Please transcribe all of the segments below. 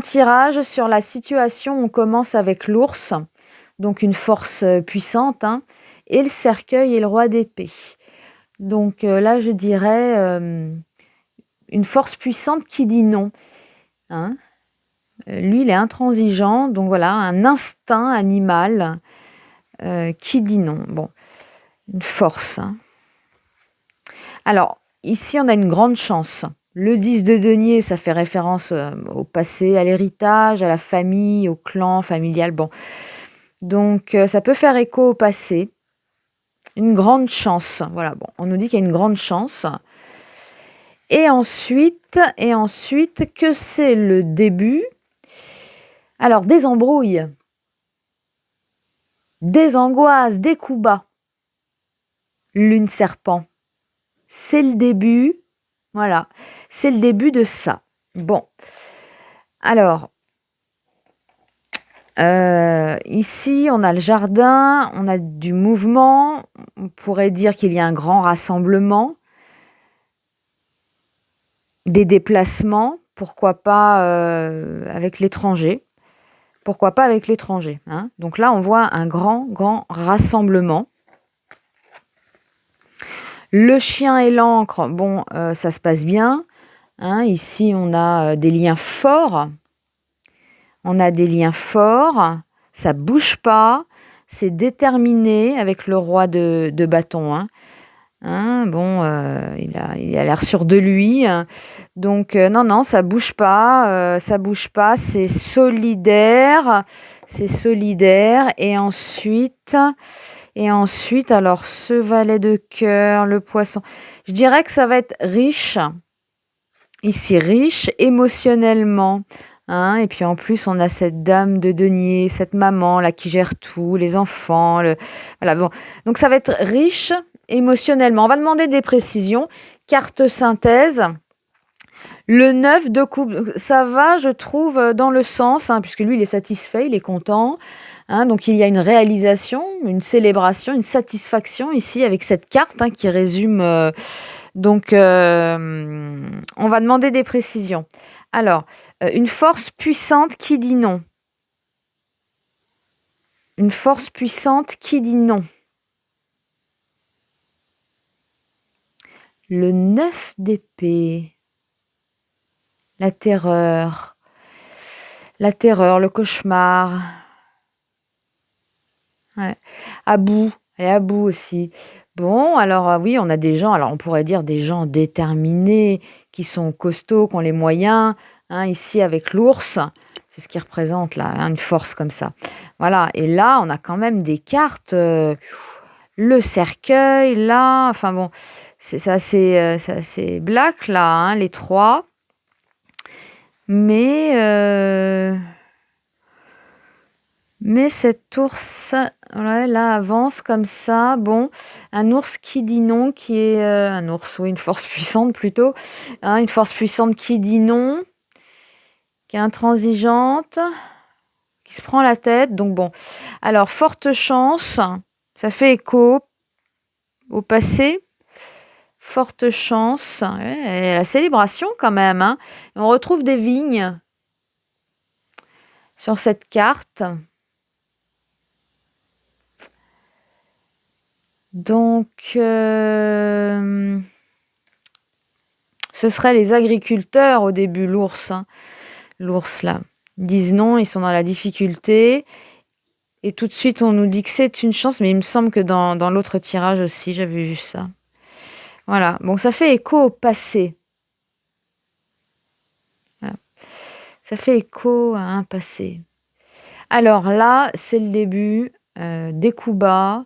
tirage sur la situation. On commence avec l'ours, donc une force puissante, hein, et le cercueil et le roi d'épée. Donc là, je dirais une force puissante qui dit non. Hein. Lui, il est intransigeant, donc voilà, un instinct animal qui dit non. Bon, une force. Hein. Alors, ici, on a une grande chance. Le 10 de denier, ça fait référence au passé, à l'héritage, à la famille, au clan familial. Bon, donc ça peut faire écho au passé. Une grande chance. Voilà, bon, on nous dit qu'il y a une grande chance. Et ensuite, que c'est le début. Alors, des embrouilles, des angoisses, des coups bas. Lune serpent. C'est le début. Voilà, c'est le début de ça. Bon, alors, ici, on a le jardin, on a du mouvement. On pourrait dire qu'il y a un grand rassemblement. Des déplacements, pourquoi pas avec l'étranger. Pourquoi pas avec l'étranger. Hein. Donc là, on voit un grand rassemblement. Le chien et l'encre, bon, ça se passe bien. Hein. Ici, on a des liens forts. On a des liens forts. Ça bouge pas. C'est déterminé avec le roi de bâton. Hein. Hein, bon, il a l'air sûr de lui. Hein. Donc, non, ça bouge pas. C'est solidaire. C'est solidaire. Et ensuite, alors, ce valet de cœur, le poisson. Je dirais que ça va être riche. Ici, riche émotionnellement. Hein, et puis en plus, on a cette dame de denier, cette maman là qui gère tout, les enfants. Voilà, bon. Donc, ça va être riche émotionnellement. On va demander des précisions. Carte synthèse. Le 9 de coupe, ça va, je trouve, dans le sens, hein, puisque lui, il est satisfait, il est content. Hein, donc, il y a une réalisation, une célébration, une satisfaction ici avec cette carte hein, qui résume. Donc, on va demander des précisions. Alors, une force puissante qui dit non. Une force puissante qui dit non. Le 9 d'épée. La terreur. La terreur, le cauchemar. Ouais. À bout. Et à bout aussi. Bon, alors oui, on a des gens, alors on pourrait dire des gens déterminés, qui sont costauds, qui ont les moyens. Hein, ici, avec l'ours, c'est ce qui représente là, hein, une force comme ça. Voilà, et là, on a quand même des cartes. Le cercueil, là, enfin bon, c'est assez black là, hein, les trois. Mais cet ours, ouais, là, avance comme ça. Bon, un ours qui dit non, qui est... un ours, oui, une force puissante plutôt. Hein, une force puissante qui dit non, qui est intransigeante, qui se prend la tête. Donc bon, alors, forte chance, ça fait écho au passé. Forte chance, ouais, la célébration quand même. Hein. On retrouve des vignes sur cette carte. Donc, ce seraient les agriculteurs au début, l'ours. Hein. L'ours, là. Ils disent non, ils sont dans la difficulté. Et tout de suite, on nous dit que c'est une chance, mais il me semble que dans l'autre tirage aussi, j'avais vu ça. Voilà. Bon, ça fait écho au passé. Voilà. Ça fait écho à un passé. Alors là, c'est le début des coups bas,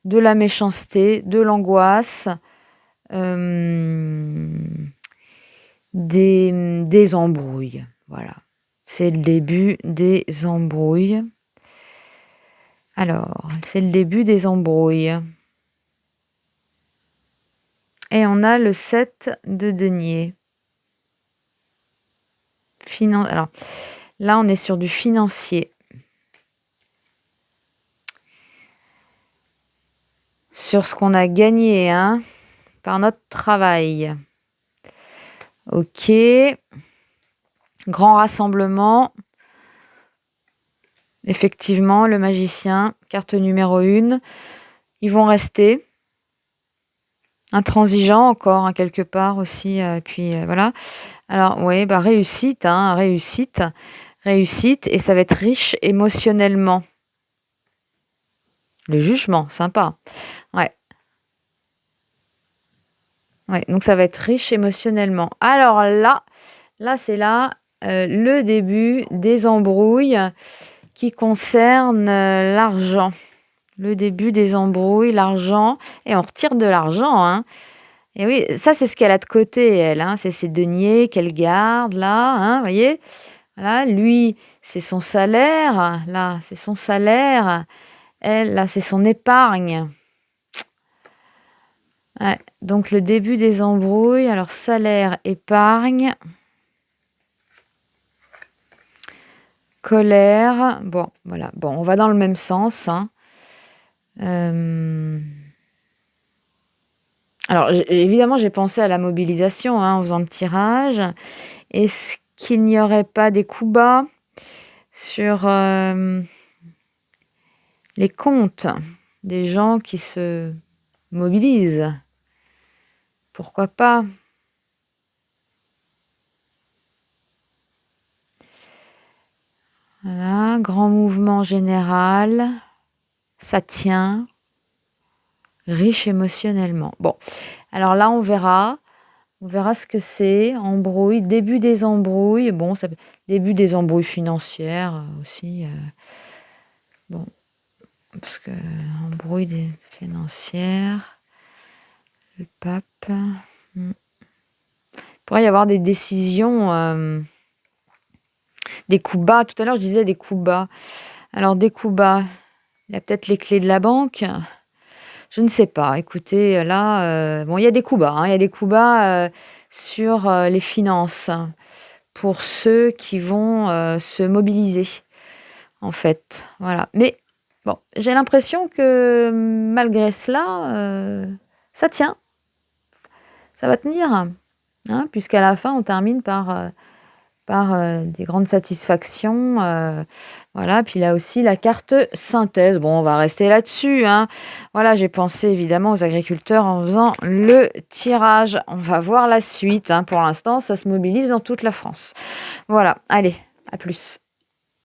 de la méchanceté, de l'angoisse, des embrouilles. Voilà. C'est le début des embrouilles. Alors, c'est le début des embrouilles. Et on a le 7 de denier. Alors, là, on est sur du financier. Sur ce qu'on a gagné, hein, par notre travail. Ok. Grand rassemblement. Effectivement, le magicien, carte numéro 1. Ils vont rester. Intransigeant encore, hein, quelque part aussi. Puis voilà. Alors, oui, bah, réussite, hein, réussite. Réussite. Et ça va être riche émotionnellement. Le jugement, sympa. Ouais. Ouais, donc ça va être riche émotionnellement. Alors là c'est là le début des embrouilles qui concernent l'argent. Le début des embrouilles, l'argent. Et on retire de l'argent, hein. Et oui, ça c'est ce qu'elle a de côté, elle, hein. C'est ses deniers qu'elle garde, là, hein, vous voyez. Voilà, lui, c'est son salaire. Là, c'est son salaire. Elle, là, c'est son épargne. Ouais, donc le début des embrouilles, alors salaire, épargne, colère, bon, voilà, bon, on va dans le même sens, hein. Alors, évidemment, j'ai pensé à la mobilisation, hein, en faisant le tirage. Est-ce qu'il n'y aurait pas des coups bas sur les comptes des gens qui se mobilisent? Pourquoi pas? Voilà, grand mouvement général, ça tient, riche émotionnellement. Bon, alors là, on verra ce que c'est, embrouille, début des embrouilles, bon, début des embrouilles financières aussi, bon, parce que embrouille des financières, le pape, il pourrait y avoir des décisions, des coups bas. Tout à l'heure, je disais des coups bas. Alors, des coups bas, il y a peut-être les clés de la banque. Je ne sais pas. Écoutez, là, bon, il y a des coups bas, hein. Il y a des coups bas sur les finances pour ceux qui vont se mobiliser, en fait. Voilà. Mais bon, j'ai l'impression que malgré cela, ça tient. Ça va tenir, hein, puisqu'à la fin, on termine par des grandes satisfactions. Voilà, puis là aussi la carte synthèse. Bon, on va rester là-dessus, hein. Voilà, j'ai pensé évidemment aux agriculteurs en faisant le tirage. On va voir la suite, hein. Pour l'instant, ça se mobilise dans toute la France. Voilà, allez, à plus.